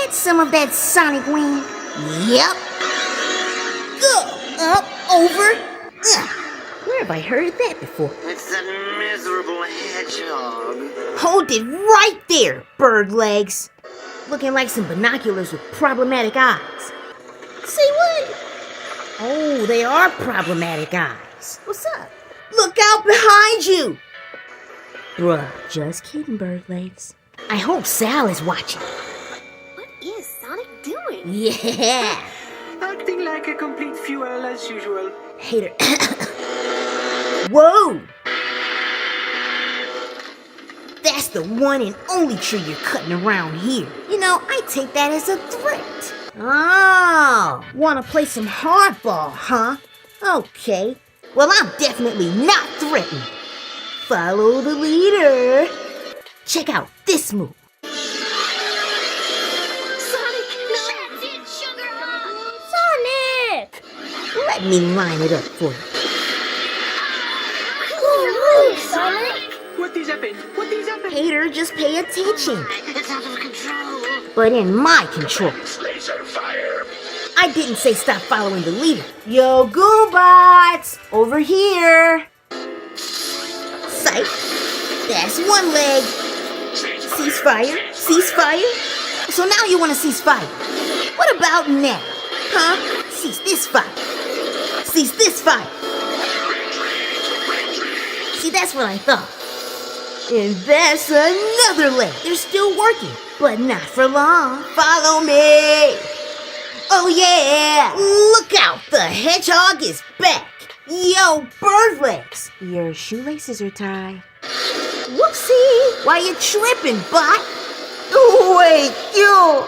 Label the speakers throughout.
Speaker 1: get some of that Sonic wing? Yep. Up, over. Where have I heard that before?
Speaker 2: It's that miserable hedgehog.
Speaker 1: Hold it right there, bird legs. Looking like some binoculars with problematic eyes. Say what? Oh, they are problematic eyes. What's up? Look out behind you! Bruh, just kidding, bird legs. I hope Sal is watching.
Speaker 3: What is Sonic doing?
Speaker 1: Yeah!
Speaker 4: Acting like a complete fuel as usual.
Speaker 1: Hater. Whoa! That's the one and only tree you're cutting around here. You know, I take that as a threat. Oh, wanna play some hardball, huh? Okay. Well, I'm definitely not threatened. Follow the leader. Check out this move.
Speaker 3: Sonic, no! That's it, sugar!
Speaker 1: Sonic! Let me line it up for you.
Speaker 3: Ooh, Sonic!
Speaker 4: What is happening? What is happening?
Speaker 1: Hater, just pay attention.
Speaker 2: It's out of control.
Speaker 1: But in my control.
Speaker 5: Laser fire.
Speaker 1: I didn't say stop following the leader. Yo, Goobots! Over here! Sight. That's one leg. Ceasefire. Ceasefire. So now you want to cease fire. What about now? Huh? Cease this fire. Cease this fire. See, that's what I thought. And that's another leg. They're still working, but not for long. Follow me. Oh yeah! Look out! The hedgehog is back! Yo, bird legs! Your shoelaces are tied. Whoopsie! Why you tripping, bot? Wait, you!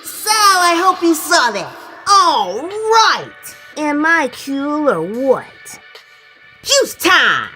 Speaker 1: Sal, I hope you saw that. All right! Am I cool or what? Juice time!